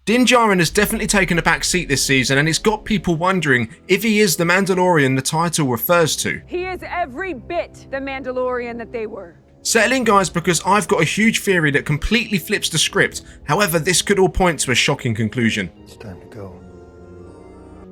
Din Djarin has definitely taken a back seat this season, and it's got people wondering if he is the Mandalorian the title refers to. He is every bit the Mandalorian that they were. Settle in, guys, because I've got a huge theory that completely flips the script. However, this could all point to a shocking conclusion. It's time to go.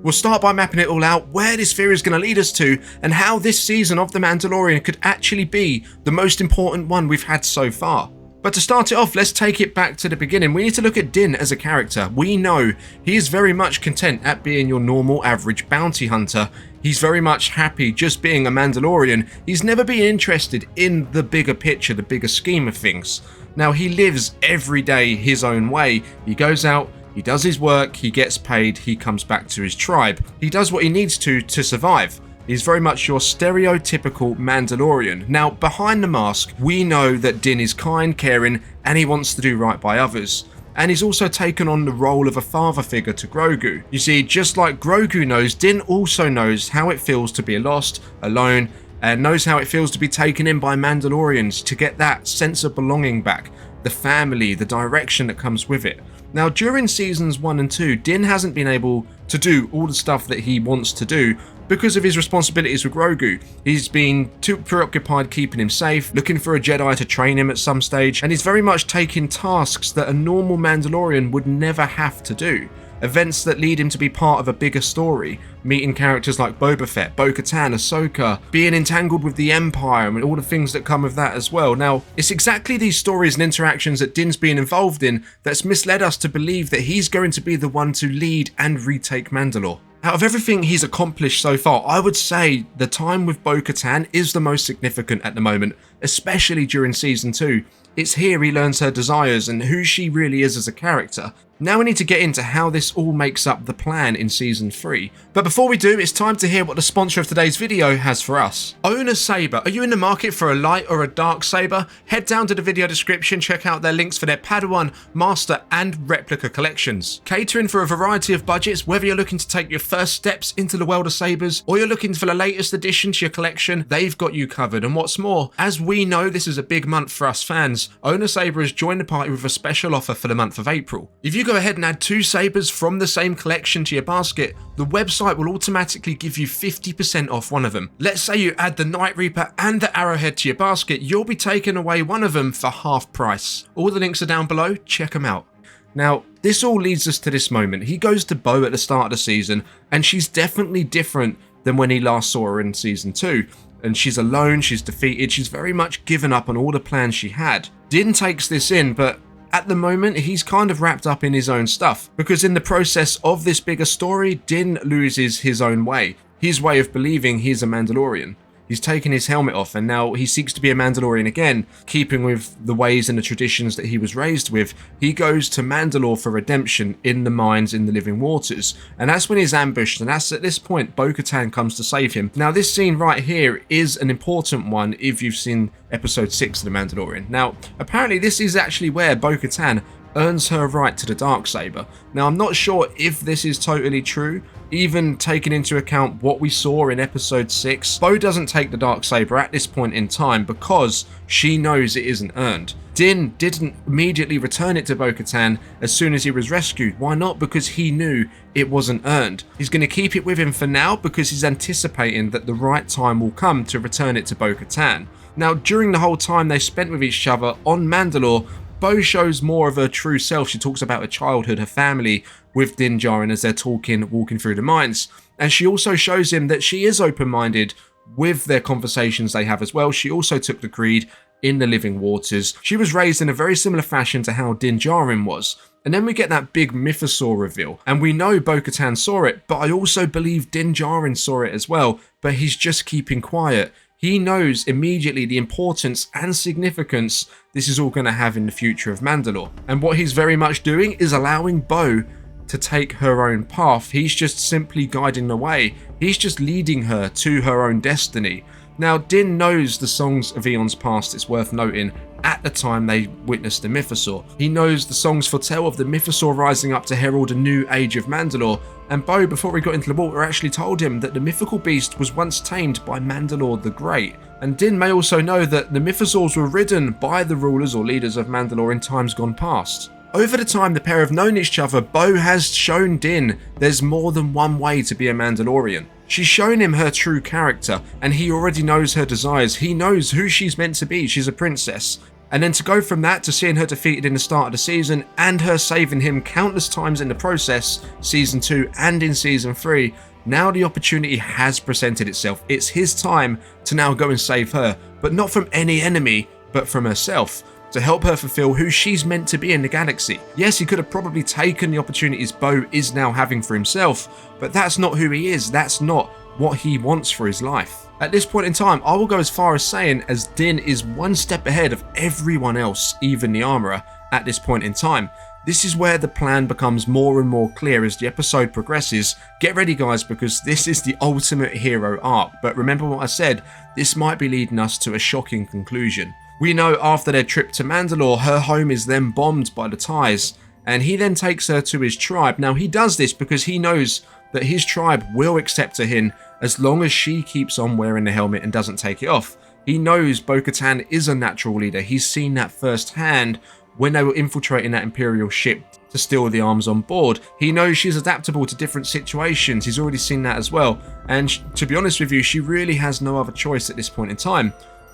We'll start by mapping it all out, where this theory is going to lead us to, and how this season of The Mandalorian could actually be the most important one we've had so far. But to start it off, let's take it back to the beginning. We need to look at Din as a character. We know he is very much content at being your normal average bounty hunter. He's very much happy just being a Mandalorian. He's never been interested in the bigger picture, the bigger scheme of things. Now, he lives every day his own way. He goes out, he does his work, he gets paid, he comes back to his tribe. He does what he needs to survive. He's very much your stereotypical Mandalorian. Now, behind the mask, we know that Din is kind, caring, and he wants to do right by others. And he's also taken on the role of a father figure to Grogu. You see, just like Grogu knows, Din also knows how it feels to be lost, alone, and knows how it feels to be taken in by Mandalorians, to get that sense of belonging back, the family, the direction that comes with it. Now, during seasons 1 and 2, Din hasn't been able to do all the stuff that he wants to do because of his responsibilities with Grogu. He's been too preoccupied keeping him safe, looking for a Jedi to train him at some stage, and he's very much taking tasks that a normal Mandalorian would never have to do. Events that lead him to be part of a bigger story, meeting characters like Boba Fett, Bo-Katan, Ahsoka, being entangled with the Empire and all the things that come with that as well. Now, it's exactly these stories and interactions that Din's been involved in that's misled us to believe that he's going to be the one to lead and retake Mandalore. Out of everything he's accomplished so far, I would say the time with Bo-Katan is the most significant at the moment, especially during season 2. It's here he learns her desires and who she really is as a character. Now we need to get into how this all makes up the plan in season 3. But before we do, it's time to hear what the sponsor of today's video has for us. OwnASaber. Are you in the market for a light or a dark saber? Head down to the video description, check out their links for their Padawan, Master and Replica collections. Catering for a variety of budgets, whether you're looking to take your first steps into the world of sabers or you're looking for the latest addition to your collection, they've got you covered. And what's more, as we know this is a big month for us fans, OwnASaber has joined the party with a special offer for the month of April. If you go ahead and add 2 sabers from the same collection to your basket, the website will automatically give you 50% off one of them. Let's say you add the Night Reaper and the Arrowhead to your basket, you'll be taking away one of them for half price. All the links are down below, check them out. Now, this all leads us to this moment. He goes to Bo at the start of the season, and she's definitely different than when he last saw her in season 2. And she's alone, she's defeated, she's very much given up on all the plans she had. Din takes this in, but at the moment, he's kind of wrapped up in his own stuff, because in the process of this bigger story, Din loses his own way, his way of believing he's a Mandalorian. He's taken his helmet off and now he seeks to be a Mandalorian again, keeping with the ways and the traditions that he was raised with. He goes to Mandalore for redemption in the mines in the living waters, and that's when he's ambushed, and that's at this point Bo-Katan comes to save him. Now this scene right here is an important one if you've seen episode 6 of The Mandalorian. Now apparently this is actually where Bo-Katan earns her right to the Darksaber. Now I'm not sure if this is totally true, even taking into account what we saw in episode 6. Bo doesn't take the Darksaber at this point in time because she knows it isn't earned. Din didn't immediately return it to Bo-Katan as soon as he was rescued. Why not? Because he knew it wasn't earned. He's going to keep it with him for now because he's anticipating that the right time will come to return it to Bo-Katan. Now during the whole time they spent with each other on Mandalore, Bo shows more of her true self. She talks about her childhood, her family, with Din Djarin as they're walking through the mines. And she also shows him that she is open-minded with their conversations they have as well. She also took the creed in the living waters. She was raised in a very similar fashion to how Din Djarin was. And then we get that big mythosaur reveal. And we know Bo-Katan saw it, but I also believe Din Djarin saw it as well. But he's just keeping quiet. He knows immediately the importance and significance this is all going to have in the future of Mandalore. And what he's very much doing is allowing Bo to take her own path. He's just simply guiding the way. He's just leading her to her own destiny. Now, Din knows the songs of eons past, it's worth noting, at the time they witnessed the mythosaur. He knows the songs foretell of the mythosaur rising up to herald a new age of Mandalore, and Bo, before he got into the water, actually told him that the mythical beast was once tamed by Mandalore the Great. And Din may also know that the mythosaurs were ridden by the rulers or leaders of Mandalore in times gone past. Over the time the pair have known each other, Bo has shown Din there's more than one way to be a Mandalorian. She's shown him her true character, and he already knows her desires. He knows who she's meant to be. She's a princess. And then to go from that to seeing her defeated in the start of the season and her saving him countless times in the process, season 2 and in season 3, now the opportunity has presented itself. It's his time to now go and save her, but not from any enemy, but from herself, to help her fulfill who she's meant to be in the galaxy. Yes, he could have probably taken the opportunities Bo is now having for himself, but that's not who he is. That's not what he wants for his life. At this point in time, I will go as far as saying as Din is one step ahead of everyone else, even the armorer, at this point in time. This is where the plan becomes more and more clear as the episode progresses. Get ready guys, because this is the ultimate hero arc, but remember what I said, this might be leading us to a shocking conclusion. We know after their trip to Mandalore, her home is then bombed by the TIEs, and he then takes her to his tribe. Now he does this because he knows that his tribe will accept her in as long as she keeps on wearing the helmet and doesn't take it off. He knows Bo-Katan is a natural leader. He's seen that firsthand when they were infiltrating that Imperial ship to steal the arms on board. He knows she's adaptable to different situations. He's already seen that as well. And to be honest with you, she really has no other choice at this point in time.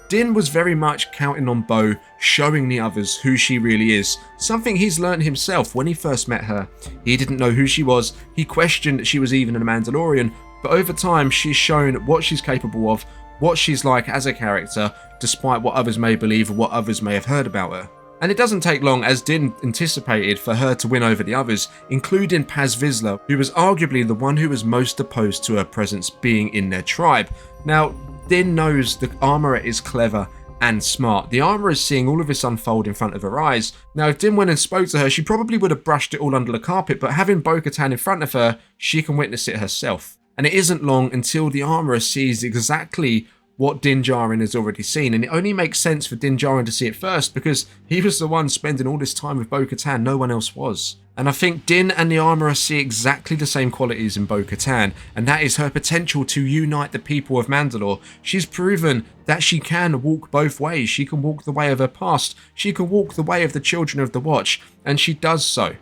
Din was very much counting on Bo showing the others who she really is, something he's learned himself when he first met her. He didn't know who she was, he questioned that she was even a Mandalorian, but over time she's shown what she's capable of, what she's like as a character, despite what others may believe or what others may have heard about her. And it doesn't take long, as Din anticipated, for her to win over the others, including Paz Vizsla, who was arguably the one who was most opposed to her presence being in their tribe. Now, Din knows the armorer is clever and smart. The armorer is seeing all of this unfold in front of her eyes. Now, if Din went and spoke to her, she probably would have brushed it all under the carpet, but having Bo-Katan in front of her, she can witness it herself. And it isn't long until the armorer sees exactly what Djarin has already seen, and it only makes sense for Djarin to see it first because he was the one spending all this time with Bo-Katan, no one else was. And I think Din and the armorer see exactly the same qualities in Bo-Katan, and that is her potential to unite the people of Mandalore. She's proven that she can walk both ways. She can walk the way of her past, she can walk the way of the children of the Watch, and she does so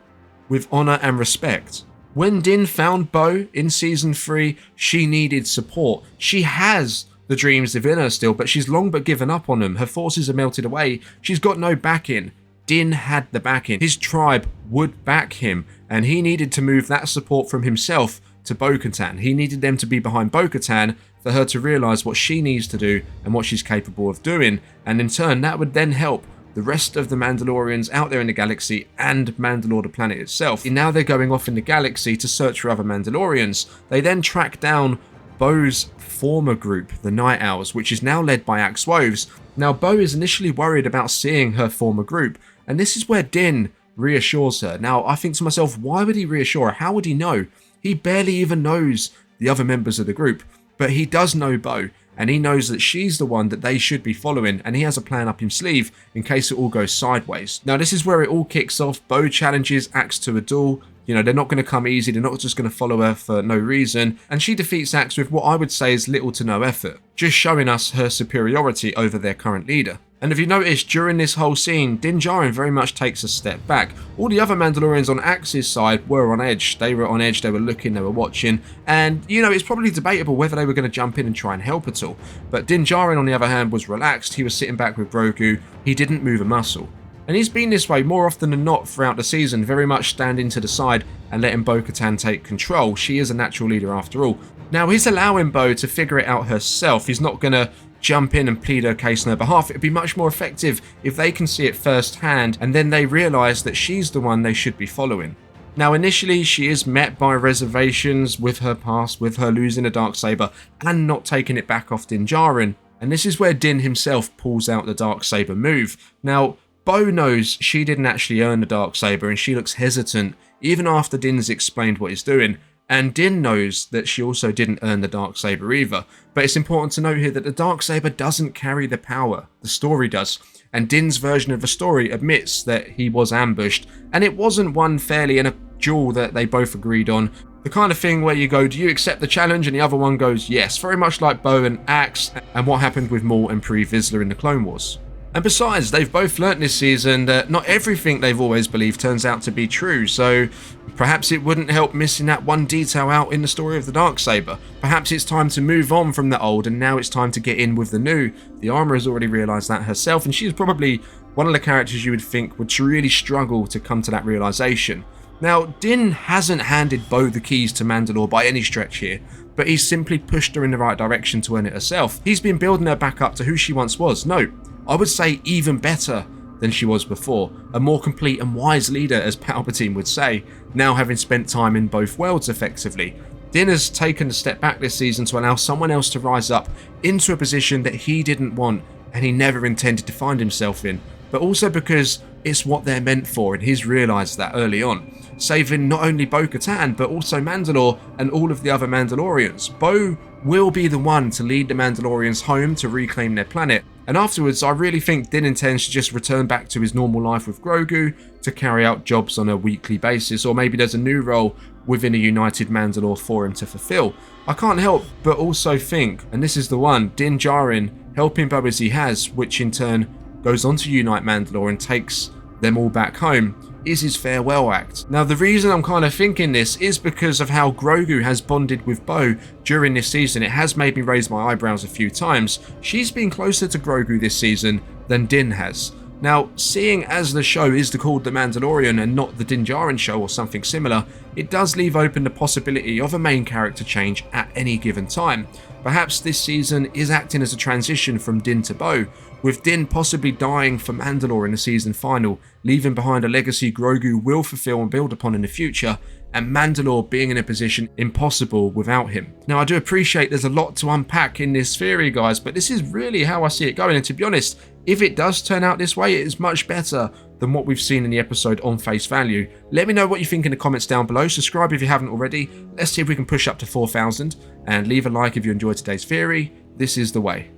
with honor and respect. When Din found Bo in season 3, she needed support. She has the dreams within her still, but she's long but given up on them. Her forces are melted away. She's got no backing. Din had the backing. His tribe would back him, and he needed to move that support from himself to Bo-Katan. He needed them to be behind Bo-Katan for her to realise what she needs to do and what she's capable of doing, and in turn that would then help the rest of the Mandalorians out there in the galaxy and Mandalore the planet itself. And now they're going off in the galaxy to search for other Mandalorians. They then track down Bo's former group, the Night Owls, which is now led by Axe Woves. Now Bo is initially worried about seeing her former group, and this is where Din reassures her. Now I think to myself, why would he reassure her? How would he know? He barely even knows the other members of the group, but he does know Bo, and he knows that she's the one that they should be following, and he has a plan up his sleeve in case it all goes sideways. Now this is where it all kicks off. Bo challenges Axe to a duel. You know, they're not going to come easy, they're not just going to follow her for no reason, and she defeats Axe with what I would say is little to no effort, just showing us her superiority over their current leader. And if you notice, during this whole scene, Djarin very much takes a step back. All the other Mandalorians on Axe's side were on edge. They were on edge, they were looking, they were watching, and you know, it's probably debatable whether they were going to jump in and try and help at all. But Djarin, on the other hand, was relaxed. He was sitting back with Grogu, he didn't move a muscle. And he's been this way more often than not throughout the season, very much standing to the side and letting Bo-Katan take control. She is a natural leader after all. Now he's allowing Bo to figure it out herself. He's not going to jump in and plead her case on her behalf. It'd be much more effective if they can see it firsthand and then they realise that she's the one they should be following. Now initially she is met by reservations with her past, with her losing a Darksaber and not taking it back off Djarin. And this is where Din himself pulls out the Darksaber move. Now Bo knows she didn't actually earn the Darksaber and she looks hesitant even after Din's explained what he's doing. And Din knows that she also didn't earn the Darksaber either. But it's important to note here that the Darksaber doesn't carry the power, the story does. And Din's version of the story admits that he was ambushed, and it wasn't won fairly in a duel that they both agreed on. The kind of thing where you go, do you accept the challenge? And the other one goes, yes. Very much like Bo and Axe and what happened with Maul and Pre Vizsla in the Clone Wars. And besides, they've both learnt this season that not everything they've always believed turns out to be true, so perhaps it wouldn't help missing that one detail out in the story of the Darksaber. Perhaps it's time to move on from the old and now it's time to get in with the new. The Armor has already realised that herself, and she's probably one of the characters you would think would really struggle to come to that realisation. Now, Din hasn't handed Bo the keys to Mandalore by any stretch here, but he's simply pushed her in the right direction to earn it herself. He's been building her back up to who she once was. No, I would say even better than she was before. A more complete and wise leader, as Palpatine would say, now having spent time in both worlds effectively. Din has taken a step back this season to allow someone else to rise up into a position that he didn't want and he never intended to find himself in, but also because it's what they're meant for, and he's realised that early on, saving not only Bo-Katan but also Mandalore and all of the other Mandalorians. Bo will be the one to lead the Mandalorians home to reclaim their planet, and afterwards I really think Din intends to just return back to his normal life with Grogu to carry out jobs on a weekly basis, or maybe there's a new role within a united Mandalore for him to fulfill. I can't help but also think, and this is the one, Din Djarin helping Bo as he has, which in turn goes on to unite Mandalore and takes them all back home, is his farewell act. Now, the reason I'm kind of thinking this is because of how Grogu has bonded with Bo during this season. It has made me raise my eyebrows a few times. She's been closer to Grogu this season than Din has. Now, seeing as the show is called The Mandalorian and not The Din Djarin Show or something similar, it does leave open the possibility of a main character change at any given time. Perhaps this season is acting as a transition from Din to Bo, with Din possibly dying for Mandalore in the season final, leaving behind a legacy Grogu will fulfill and build upon in the future, and Mandalore being in a position impossible without him. Now, I do appreciate there's a lot to unpack in this theory, guys, but this is really how I see it going, and to be honest, if it does turn out this way, it is much better than what we've seen in the episode on face value. Let me know what you think in the comments down below. Subscribe if you haven't already. Let's see if we can push up to 4,000, and leave a like if you enjoyed today's theory. This is the way.